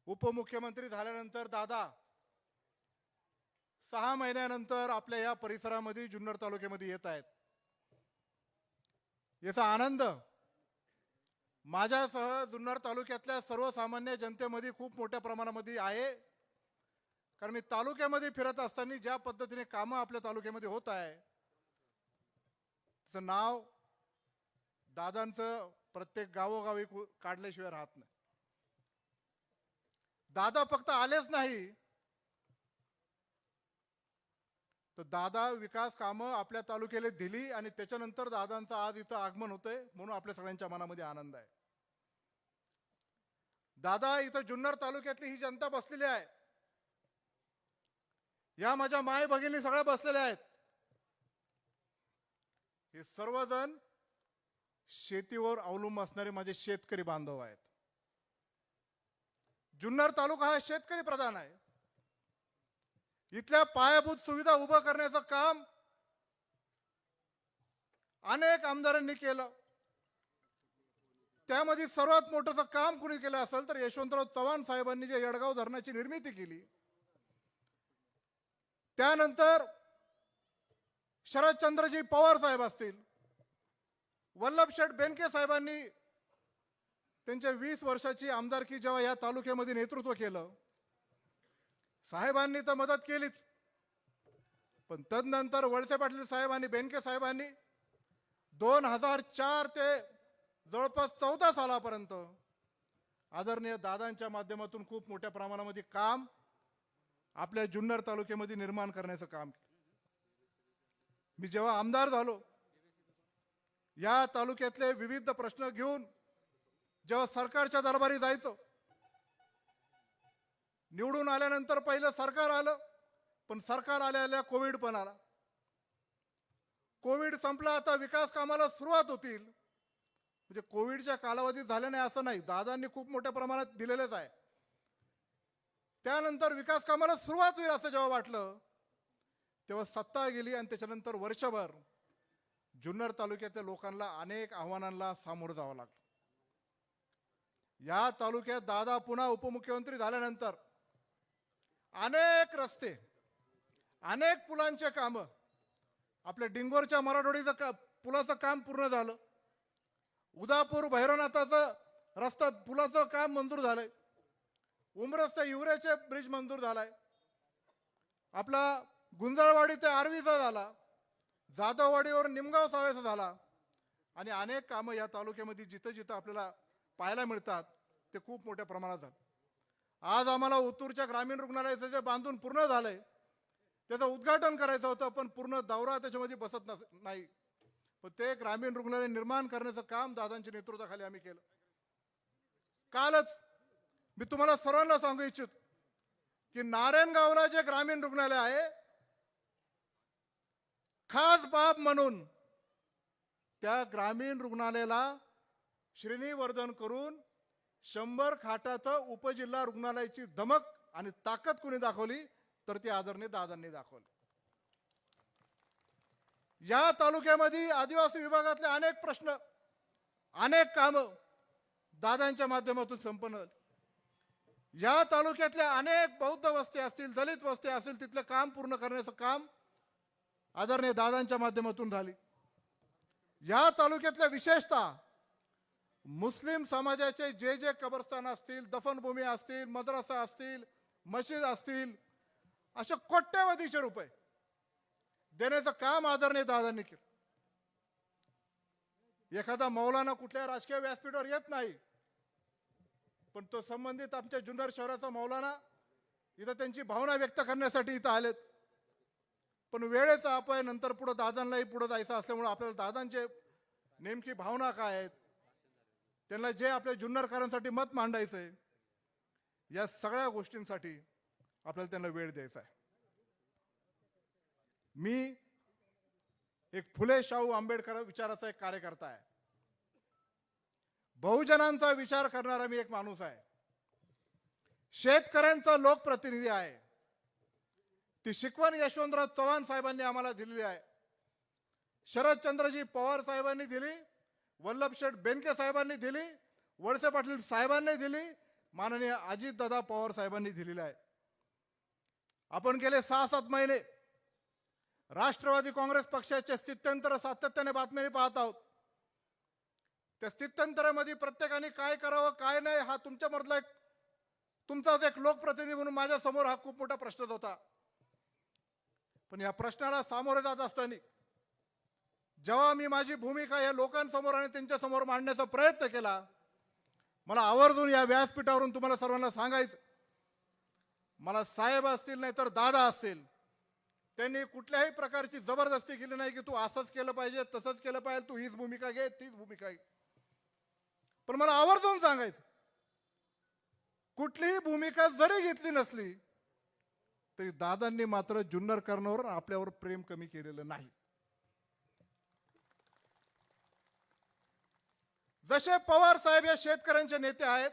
उपमुख्यमंत्री झाल्यानंतर दादा 6 महिन्यानंतर आपल्या या परिसरामध्ये जुन्नर तालुक्यामध्ये येत आहेत। याचा आनंद माझ्यासह जुन्नर तालुक्यातल्या सर्वसामान्य जनतेमध्ये खूप मोठ्या प्रमाणामध्ये आहे। कारण मी तालुक्यामध्ये फिरत असताना ज्या पद्धतीने कामं आपल्या तालुक्यामध्ये होत आहे त्याचं नाव दादांचं प्रत्येक गावोगावी काढल्याशिवाय राहत नाही। दादा फक्त आलेच नाही तर दादा विकास कामं आपल्या तालुक्याला दिली आणि त्याच्यानंतर दादांचं आज इथं आगमन होतंय म्हणून आपल्या सगळ्यांच्या मनामध्ये आनंद आहे। दादा इथं जुन्नर तालुक्यातली ही जनता बसलेली आहे। या माझ्या माय भगिनी सगळ्या बसलेल्या आहेत। हे सर्वजण शेतीवर अवलंबून असणारे माझे शेतकरी बांधव आहेत। जुन्नर तालुका हा शेतकरी प्रधान आहे। इथल्या पायाभूत सुविधा उभं करण्याचं काम अनेक आमदारांनी केलं। त्यामध्ये सर्वात मोठं काम कुणी केलं असेल तर यशवंतराव चव्हाण साहेबांनी जे येडगाव धरणाची निर्मिती केली। त्यानंतर शरदचंद्रजी पवार साहेब असतील, वल्लभशेठ बेनके साहेबांनी त्यांच्या 20 वर्षाची आमदारकी जेव्हा या तालुक्यामध्ये नेतृत्व केलं, साहेबांनी तर मदत केलीच, पण तदनंतर वळसे पाटील साहेब आणि बेनके साहेबांनी 2004 ते जवळपास 14 सालापर्यंत आदरणीय दादांच्या माध्यमातून खूप मोठ्या प्रमाणामध्ये काम आपल्या जुन्नर तालुक्यामध्ये निर्माण करण्याचं काम केलं। मी जेव्हा आमदार झालो, या तालुक्यातले विविध प्रश्न घेऊन जेव्हा सरकारच्या दरबारी जायचो, निवडून आल्यानंतर पहिलं सरकार आलं, पण सरकार आल्या कोविड पण आला। कोविड संपला, आता विकास कामाला सुरुवात होतील, म्हणजे कोविडच्या कालावधीत झालं नाही असं नाही, दादांनी खूप मोठ्या प्रमाणात दिलेलेच आहे। त्यानंतर विकास कामाला सुरुवात होईल असं जेव्हा वाटलं तेव्हा सत्ता गेली आणि त्याच्यानंतर वर्षभर जुन्नर तालुक्यातल्या लोकांना अनेक आव्हानांना सामोरं जावं लागलं। या तालुक्यात दादा पुन्हा उपमुख्यमंत्री झाल्यानंतर अनेक रस्ते, अनेक पुलांचे कामं, आपल्या डिंगोरच्या मराठवाडीचं पुलाचं काम पूर्ण झालं। उदापूर भैरवनाथाचं रस्ता पुलाचं काम मंजूर झालंय। उमरसच्या युवरेचे ब्रिज मंजूर झालाय। आपला गुंजळवाडी ते आर्वीचा झाला, जाधववाडीवर निमगाव सावेचा झाला आणि अनेक कामं या तालुक्यामध्ये जिथं जिथं आपल्याला पाहायला मिळतात ते खूप मोठ्या प्रमाणात झालं। आज आम्हाला उत्तूरच्या ग्रामीण रुग्णालयाचं जे बांधून पूर्ण झालंय त्याचं उद्घाटन करायचं होतं, पण पूर्ण दौरा त्याच्यामध्ये बसत नाही, पण ते ग्रामीण रुग्णालय निर्माण करण्याचं काम दादांच्या नेतृत्वाखाली आम्ही केलं। कालच मी तुम्हाला सर्वांना सांगू इच्छितो की नारायणगावला जे ग्रामीण रुग्णालय आहे, खास बाब म्हणून त्या ग्रामीण रुग्णालयाला श्रेणीवर्धन करून 100 खाटाचं उपजिल्हा रुग्णालयाची धमक आणि ताकद कोणी दाखवली तर ती आदरणीय दादांनी दाखवली। या तालुक्यामध्ये आदिवासी विभागातले अनेक प्रश्न, अनेक कामं दादांच्या माध्यमातून संपन्न झाली। या तालुक्यातल्या अनेक बौद्ध वस्ती असतील, दलित वस्ती असतील, तिथलं काम पूर्ण करण्याचं काम आदरणीय दादांच्या माध्यमातून झाली। या तालुक्यातल्या विशेषतः मुस्लिम समाजाचे जे जे कब्रस्तान असतील, दफनभूमी असतील, मद्रसा असतील, मशीद असतील, असे कोट्यवधीचे रुपये देण्याचं काम आदरणीय दादांनी केलं। एखादा मौलाना कुठल्या राजकीय व्यासपीठावर येत नाही, पण तो संबंधित आमच्या जुन्नर शहराचा मौलाना इथं त्यांची भावना व्यक्त करण्यासाठी इथं आलेत, पण वेळेचा अपाय, नंतर पुढे दादांनाही पुढे जायचं असल्यामुळे आपल्याला दादांचे नेमकी भावना काय आहेत, त्यांना जे आपल्या जुन्नरकरांसाठी मत मांडायचं आहे, या सगळ्या गोष्टींसाठी आपल्याला त्यांना वेळ द्यायचा आहे। मी एक फुले शाहू आंबेडकर विचाराचा एक कार्यकर्ता आहे, बहुजनांचा विचार करणारा मी एक माणूस आहे, शेतकऱ्यांचा लोकप्रतिनिधी आहे। ती शिकवण यशवंतराव चव्हाण साहेबांनी आम्हाला दिलेली आहे, शरदचंद्रजी पवार साहेबांनी दिली, वल्लभशेठ बेनके साहेबांनी दिली, वळसे पाटील साहेबांनी दिली, माननीय अजितदादा पवार साहेबांनी दिलेला आहे. आपण गेले 6-7 महिने राष्ट्रवादी काँग्रेस पक्षाचे स्थित्यंतर सातत्याने बातम्यांनी पाहत आहोत. त्या स्थित्यंतरामध्ये प्रत्येकाने काय करावं काय नाही हा तुमच्यामधला तुमचाच एक लोकप्रतिनिधी म्हणून माझ्या समोर हा खूप मोठा प्रश्न होता. पण या प्रश्नाला सामोरे जात असताना जेव्हा मी माझी भूमिका या लोकांसमोर आणि त्यांच्या समोर मांडण्याचा प्रयत्न केला, मला आवर्जून या व्यासपीठावरून तुम्हाला सर्वांना सांगायचं, मला साहेब असतील नाही तर दादा असतील, त्यांनी कुठल्याही प्रकारची जबरदस्ती केली नाही की तू असंच केलं पाहिजे तसंच केलं पाहिजे, तू हीच भूमिका घे तीच भूमिका घे. पण मला आवर्जून सांगायचं, कुठलीही भूमिका जरी घेतली नसली तरी दादांनी मात्र जुन्नर कर्णावर आपल्यावर प्रेम कमी केलेलं नाही. जसे पवार साहेब या शेतकऱ्यांचे नेते आहेत,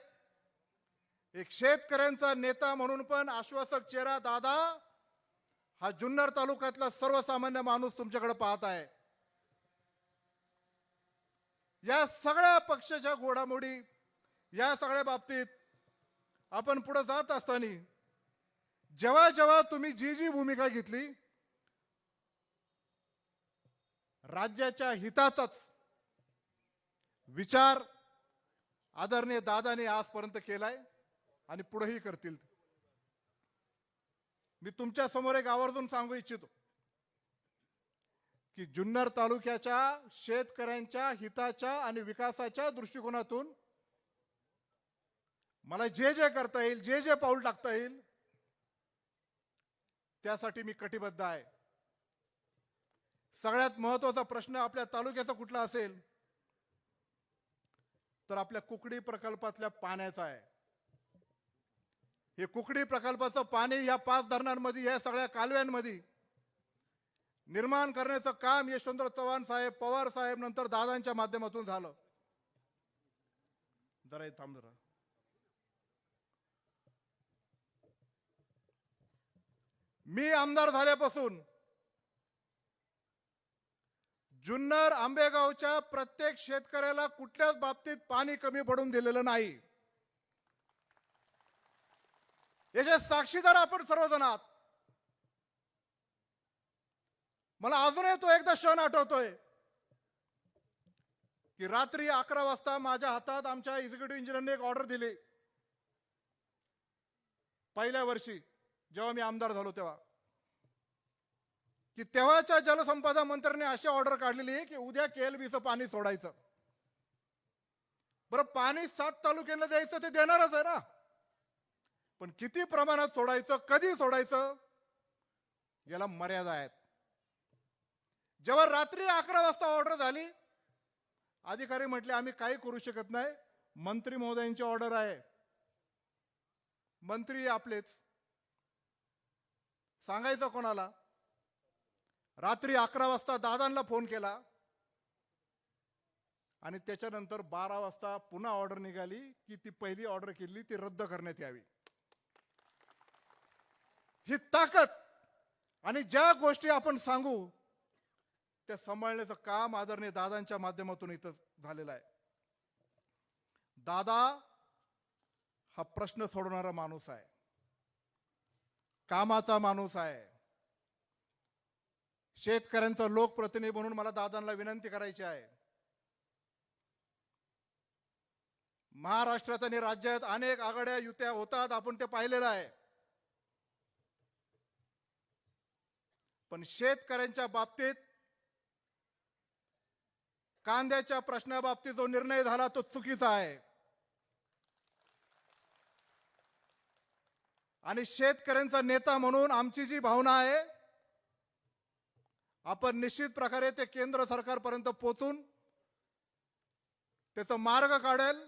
एक शेतकऱ्यांचा नेता म्हणून पण आश्वासक चेहरा दादा हा जुन्नर तालुक्यातला सर्वसामान्य माणूस तुमच्याकडे पाहत आहे. या सगळ्या पक्षाच्या घोडामोडी या सगळ्या बाबतीत आपण पुढे जात असताना जेव्हा जेव्हा तुम्ही जी जी भूमिका घेतली, राज्याच्या हिताचाच विचार आदरणीय दादाने आजपर्यंत केलाय आणि पुढेही करतील. मी तुमच्या समोर एक आवर्जून सांगू इच्छितो की जुन्नर तालुक्याच्या शेतकऱ्यांच्या हिताच्या आणि विकासाच्या दृष्टिकोनातून मला जे जे करता येईल, जे जे पाऊल टाकता येईल त्यासाठी मी कटिबद्ध आहे. सगळ्यात महत्त्वाचा प्रश्न आपल्या तालुक्याचा कुठला असेल तर आपल्या कुकडी प्रकल्पातल्या पाण्याचा आहे. हे कुकडी प्रकल्पाचं पाणी या 5 धरणांमध्ये या सगळ्या कालव्यांमध्ये निर्माण करण्याचं काम यशवंतराव चव्हाण साहेब, पवार साहेब नंतर दादांच्या माध्यमातून झालं. जरा थांब जरा. मी आमदार झाल्यापासून जुन्नर आंबेगावच्या प्रत्येक शेतकऱ्याला कुठल्याच बाबतीत पाणी कमी पडून दिलेलं नाही. याचे साक्षीदार आपण सर्वजण आहात. मला अजूनही तो एकदा क्षण आठवतोय की रात्री 11 वाजता माझ्या हातात आमच्या एक्झिक्युटिव्ह इंजिनियरने एक ऑर्डर दिली. पहिल्या वर्षी जेव्हा मी आमदार झालो तेव्हा, की तेव्हाच्या जलसंपदा मंत्र्यांनी अशी ऑर्डर काढलेली आहे की उद्या KLBचं पाणी सोडायचं. बरं, पाणी 7 तालुक्यांना द्यायचं ते देणारच आहे ना, पण किती प्रमाणात सोडायचं, कधी सोडायचं याला मर्यादा आहेत. जेव्हा रात्री 11 वाजता ऑर्डर झाली, अधिकारी म्हटले आम्ही काही करू शकत नाही, मंत्री महोदयांची ऑर्डर आहे. मंत्री आपलेच, सांगायचं कोणाला? रात्री 11 वाजता दादांना फोन केला आणि त्याच्यानंतर 12 वाजता पुन्हा ऑर्डर निघाली की ती पहिली ऑर्डर केली ती रद्द करण्यात यावी. ही ताकद आणि ज्या गोष्टी आपण सांगू त्या सांभाळण्याचं काम आदरणीय दादांच्या माध्यमातून इथं झालेलं आहे. दादा हा प्रश्न सोडवणारा माणूस आहे, कामाचा माणूस आहे. शेतकऱ्यांचा लोकप्रतिनिधी म्हणून मला दादांना विनंती करायची आहे. महाराष्ट्रात आणि राज्यात अनेक आघाड्या युत्या होतात, आपण ते पाहिलेलं आहे. पण शेतकऱ्यांच्या बाबतीत कांद्याच्या प्रश्नाबाबतीत जो निर्णय झाला तो चुकीचा आहे. आणि शेतकऱ्यांचा नेता म्हणून आमची जी भावना आहे, आपण निश्चित प्रकारे ते केंद्र सरकारपर्यंत पोहोचून त्याचा मार्ग काढेल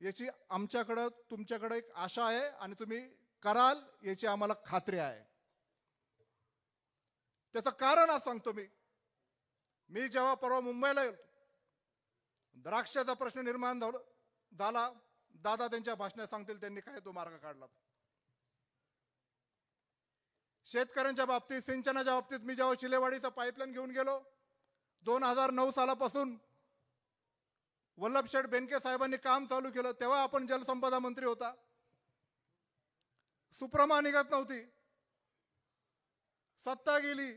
याची आमच्याकडे तुमच्याकडे एक आशा आहे आणि तुम्ही कराल याची आम्हाला खात्री आहे. त्याचं कारण आज सांगतो मी जेव्हा परवा मुंबईला गेलो, द्राक्षाचा प्रश्न निर्माण झाला. दादा त्यांच्या भाषणात सांगतील त्यांनी काय तो मार्ग काढला. शेतकऱ्यांच्या बाबतीत, सिंचनाच्या बाबतीत मी जेव्हा चिलेवाडीचा पाईपलाईन घेऊन गेलो, 2009 सालापासून वल्लभशेठ बेनके साहेबांनी काम चालू केलं तेव्हा आपण जलसंपदा मंत्री होता. सुप्रमा निघत नव्हती, सत्ता गेली.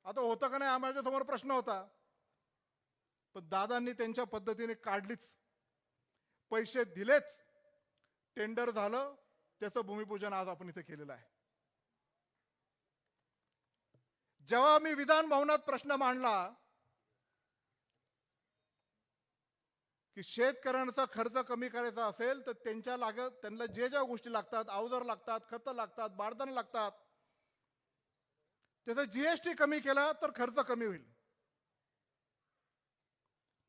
आता होतं का नाही आम्हाला समोर प्रश्न होता, पण दादांनी त्यांच्या पद्धतीने काढलीच, पैसे दिलेच, टेंडर झालं, त्याचं भूमिपूजन आज आपण इथे केलेलं आहे. जेव्हा मी विधान भवनात प्रश्न मांडला की शेतकऱ्यांचा खर्च कमी करायचा असेल तर त्यांना ज्या गोष्टी लागतात, अवजार लागतात, खतं लागतात, बारदाना लागतात, त्याचा जीएसटी कमी केला तर खर्च कमी होईल.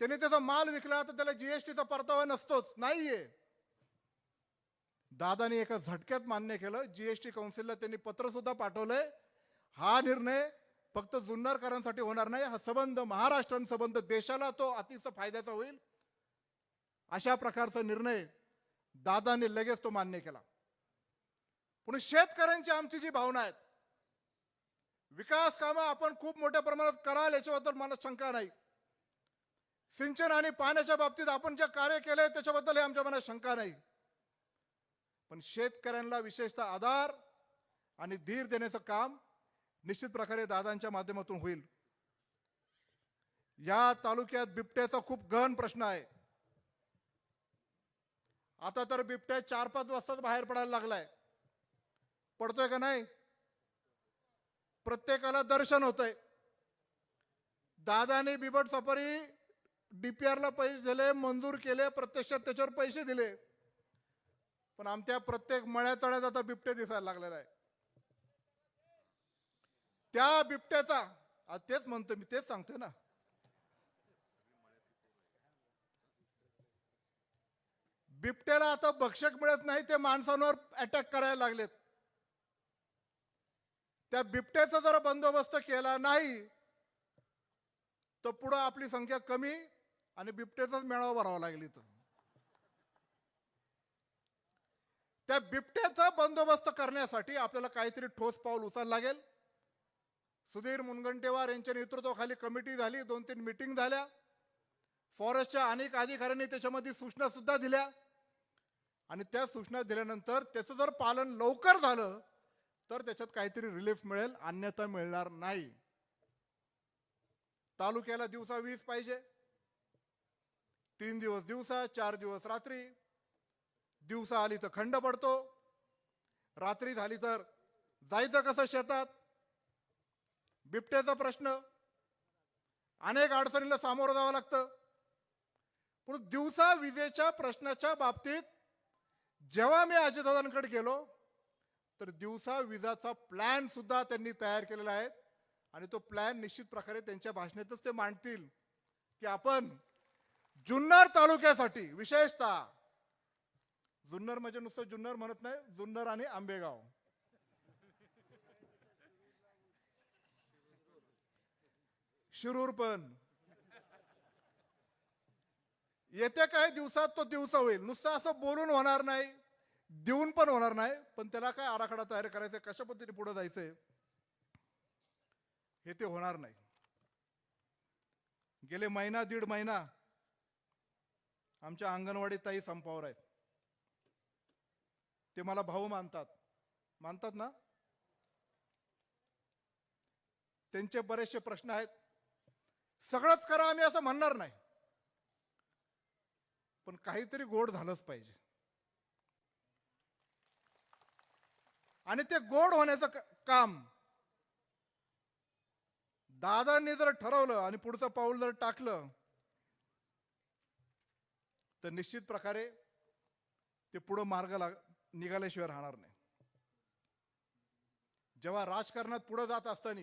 त्याने त्याचा माल विकला तर त्याला जीएसटीचा परतावा नसतोच, नाहीये. दादानी एका झटक्यात मान्य केलं. जीएसटी काउन्सिलला त्यांनी पत्र सुद्धा पाठवलंय. हा निर्णय फक्त जुन्नरकरांसाठी होणार नाही, हा संबंध महाराष्ट्रान संबंध देशाला तो अतिशय फायद्याचा होईल. अशा प्रकारचा निर्णय दादांनी लगेच तो मान्य केला. पण शेतकऱ्यांची आमची जी भावना आहे, विकास कामं आपण खूप मोठ्या प्रमाणात कराल याच्याबद्दल मला शंका नाही. सिंचन आणि पाण्याच्या बाबतीत आपण जे कार्य केले त्याच्याबद्दल आमच्या मनात शंका नाही. पण शेतकऱ्यांना विशेषतः आधार आणि धीर देण्याचं काम निश्चित प्रकारे दादांच्या माध्यमातून होईल. या तालुक्यात बिबट्याचा खूप गहन प्रश्न आहे. आता तर बिबट्या 4-5 वाजताच बाहेर पडायला लागलाय. पडतोय का नाही? प्रत्येकाला दर्शन होतंय. दादाने बिबट सफारी डीपीआरला पैसे दिले, मंजूर केले, प्रत्यक्षात त्याच्यावर पैसे दिले, पण आमच्या प्रत्येक मळ्यातळ्यात आता बिबटे दिसायला लागलेला आहे. त्या बिबट्याचा आज तेच म्हणतो मी, तेच सांगतोय ना, बिबट्याला आता भक्षक मिळत नाही, ते माणसांवर अटॅक करायला लागलेत. त्या बिबट्याचा जर बंदोबस्त केला नाही तर पुढे आपली संख्या कमी आणि बिबट्याचाच मेळावा भरावा लागेल इथं. त्या बिबट्याचा बंदोबस्त करण्यासाठी आपल्याला काहीतरी ठोस पाऊल उचलायला लागेल. सुधीर मुनगंटीवार यांच्या नेतृत्वाखाली कमिटी झाली, 2-3 मीटिंग झाल्या. फॉरेस्टच्या अनेक अधिकाऱ्यांनी त्याच्यामध्ये सूचना सुद्धा दिल्या आणि त्या सूचना दिल्यानंतर त्याचं जर पालन लवकर झालं तर त्याच्यात काहीतरी रिलीफ मिळेल, अन्यथा मिळणार नाही. तालुक्याला दिवसा वीज पाहिजे. 3 दिवस दिवसा, 4 दिवस रात्री. दिवसा आली तर खंड पडतो, रात्री झाली तर जायचं कसं शेतात? बिबट्याचा प्रश्न, अनेक अडचणीला सामोरं जावं लागतं. पण दिवसा विजेच्या प्रश्नाच्या बाबतीत जेव्हा मी अजितदादांकडे गेलो तर दिवसा विजाचा प्लॅन सुद्धा त्यांनी तयार केलेला आहे आणि तो प्लॅन निश्चित प्रकारे त्यांच्या भाषणातच ते मांडतील की आपण जुन्नर तालुक्यासाठी, विशेषतः जुन्नर म्हणजे नुसतं जुन्नर म्हणत नाही, जुन्नर आणि आंबेगाव, शिरूर पण येत्या काही दिवसात तो दिवस होईल. नुसतं असं बोलून होणार नाही, देऊन पण होणार नाही, पण त्याला काय आराखडा तयार करायचा, कशा पद्धतीने पुढे जायचंय हे ते होणार नाही. गेले 1.5 महिना आमच्या अंगणवाडी ताई संपावर आहेत. ते मला भाऊ मानतात ना. त्यांचे बरेचसे प्रश्न आहेत. सगळंच करा आम्ही असं म्हणणार नाही, पण काहीतरी गोड झालंच पाहिजे. आणि ते गोड होण्याचं काम दादांनी जर ठरवलं आणि पुढचं पाऊल जर टाकलं तर निश्चित प्रकारे ते पुढे मार्ग निघाल्याशिवाय राहणार नाही. जेव्हा राजकारणात पुढे जात असताना,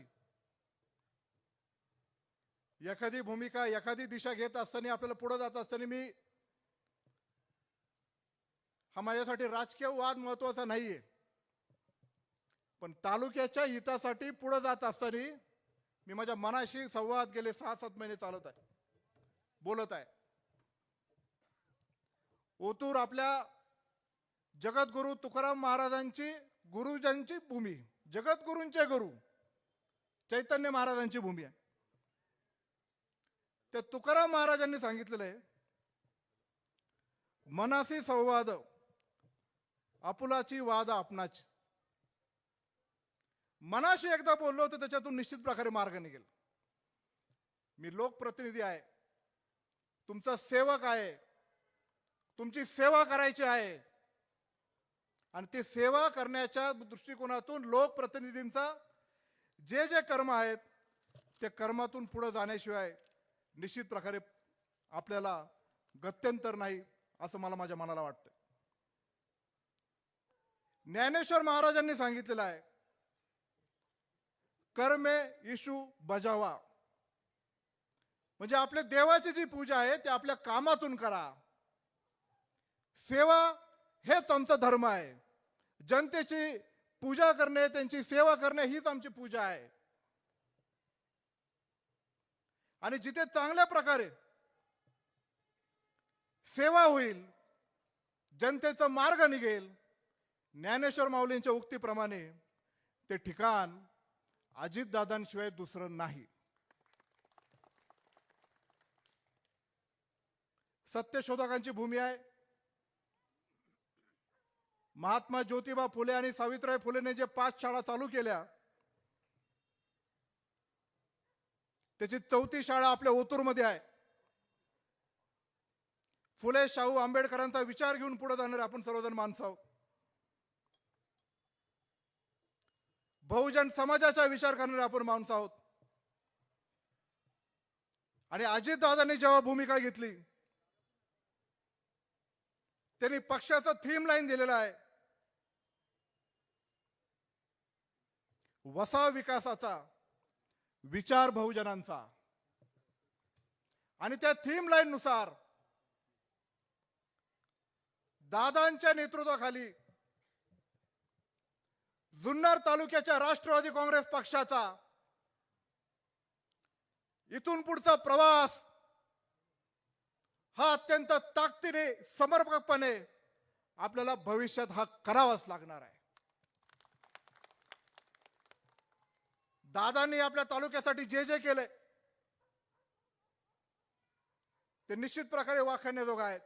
एखादी भूमिका, एखादी दिशा घेत असताना, आपल्याला पुढे जात असताना, हा माझ्यासाठी राजकीय वाद महत्वाचा नाहीये, पण तालुक्याच्या हितासाठी पुढे जात असताना मी माझ्या मनाशी संवाद गेले 6-7 महिने चालत आहे, बोलत आहे. ओतूर आपल्या जगद्गुरु तुकाराम महाराजांची, गुरुजांची भूमी, जगद्गुरूंचे गुरु चैतन्य महाराजांची भूमी आहे. त्या तुकाराम महाराजांनी सांगितलेलं आहे मनासी संवाद आपुलाची वाद आपणाची. मनाशी एकदा बोललो तर त्याच्यातून निश्चित प्रकारे मार्ग निघेल. मी लोकप्रतिनिधी आहे, तुमचा सेवक आहे, तुमची सेवा करायची आहे आणि ती सेवा करण्याच्या दृष्टिकोनातून लोकप्रतिनिधींचा जे जे कर्म आहेत ते कर्मातून पुढे जाण्याशिवाय निश्चित प्रकारे आपल्याला गत्यंतर नाही असं मला माझ्या मनाला वाटतं. ज्ञानेश्वर महाराजांनी सांगितलेलं आहे, कर्मे इशू बजावा. म्हणजे आपल्या देवाची जी पूजा आहे ते आपल्या कामातून करा. सेवा हेच आमचा धर्म आहे. जनतेची पूजा करणे, त्यांची सेवा करणे हीच आमची पूजा आहे. आणि जिथे चांगल्या प्रकारे सेवा होईल, जनतेचा मार्ग निघेल, ज्ञानेश्वर माऊलींच्या उक्तीप्रमाणे ते ठिकाण अजितदादांशिवाय दुसरं नाही. सत्यशोधकांची भूमी आहे. महात्मा ज्योतिबा फुले आणि सावित्रीबाई फुलेने जे 5 शाळा चालू केल्या, त्याची 4थी शाळा आपल्या ओतूरमध्ये आहे. फुले शाहू आंबेडकरांचा विचार घेऊन पुढे जाणारे आपण सर्वजण माणसं आहोत. बहुजन समाजाचा विचार करणारे आपण माणसं आहोत. आणि अजितदादांनी जेव्हा भूमिका घेतली, त्यांनी पक्षाचं थीम लाईन दिलेलं आहे, वसा विकासाचा, विचार बहुजनांचा. आणि त्या थीम लाईन नुसार दादांच्या नेतृत्वाखाली जुन्नर तालुक्याच्या राष्ट्रवादी काँग्रेस पक्षाचा इथून पुढचा प्रवास हा अत्यंत ताकदीने, समर्पकपणे आपल्याला भविष्यात हा करावाच लागणार आहे. दादांनी आपल्या तालुक्यासाठी जे जे केले ते निश्चित प्रकारे वाखाणण्याजोगं आहेत.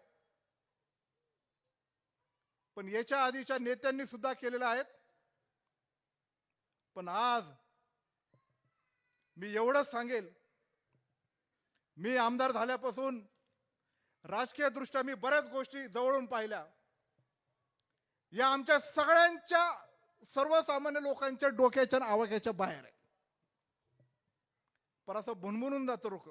पण याच्या आधीच्या नेत्यांनी सुद्धा केलेलं आहेत. पण आज मी एवढंच सांगेल, मी आमदार झाल्यापासून राजकीय दृष्ट्या मी बऱ्याच गोष्टी जवळून पाहिल्या. या आमच्या सगळ्यांच्या, सर्वसामान्य लोकांच्या डोक्याच्या आणि आवाक्याच्या बाहेर आहे. पर असं भुणभुणून जातं लोक.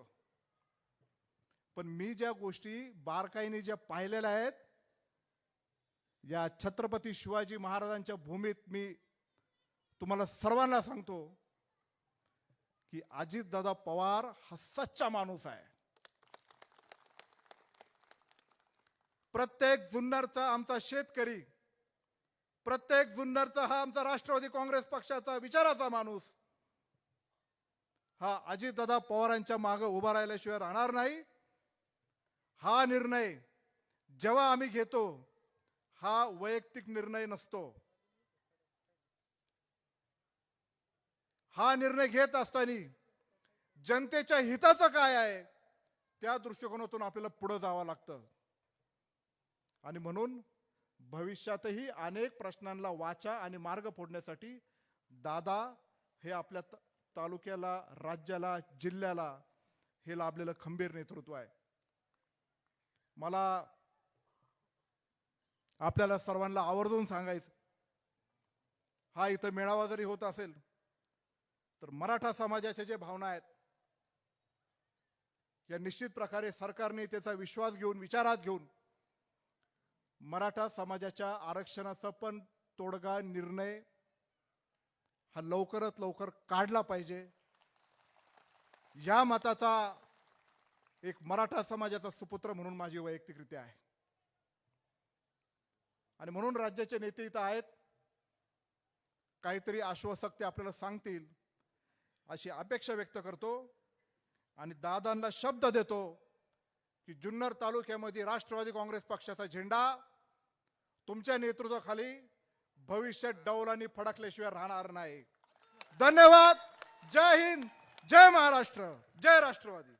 पण मी ज्या गोष्टी बारकाईने ज्या पाहिलेल्या आहेत, या छत्रपती शिवाजी महाराजांच्या भूमीत मी तुम्हाला सर्वांना सांगतो की अजितदादा पवार हा सच्चा माणूस आहे. प्रत्येक जुन्नरचा आमचा शेतकरी, प्रत्येक जुन्नरचा हा आमचा राष्ट्रवादी काँग्रेस पक्षाचा विचाराचा माणूस हा अजितदादा पवारांच्या मागे उभा राहिल्याशिवाय राहणार नाही. हा निर्णय जेव्हा आम्ही घेतो, हा वैयक्तिक निर्णय नसतो. हा निर्णय घेत असताना जनतेच्या हिताचं काय आहे त्या दृष्टिकोनातून आपल्याला पुढे जावं लागतं. आणि म्हणून भविष्यातही अनेक प्रश्नांना वाचा आणि मार्ग फोडण्यासाठी दादा हे आपल्या तालुक्याला, राज्याला, जिल्ह्याला हे लाभलेलं खंबीर नेतृत्व आहे. मला आपल्याला सर्वांना आवर्जून सांगायचं, हा इथं मेळावा जरी होत असेल तर मराठा समाजाच्या जे भावना आहेत या निश्चित प्रकारे सरकारने त्याचा विश्वास घेऊन, विचारात घेऊन मराठा समाजाच्या आरक्षणाचा पण तोडगा निर्णय हा लवकरात लवकर काढला पाहिजे. या मताचा एक मराठा समाजाचा सुपुत्र म्हणून माझी वैयक्तिकरित्या आहे. आणि म्हणून राज्याचे नेते इथं आहेत, काहीतरी आश्वासक ते आपल्याला सांगतील अशी अपेक्षा व्यक्त करतो. आणि दादांना शब्द देतो की जुन्नर तालुक्यामध्ये राष्ट्रवादी काँग्रेस पक्षाचा झेंडा तुमच्या नेतृत्वाखाली भविष्यात डौलांनी फडकल्याशिवाय राहणार नाही. धन्यवाद. जय हिंद, जय महाराष्ट्र, जय राष्ट्रवादी.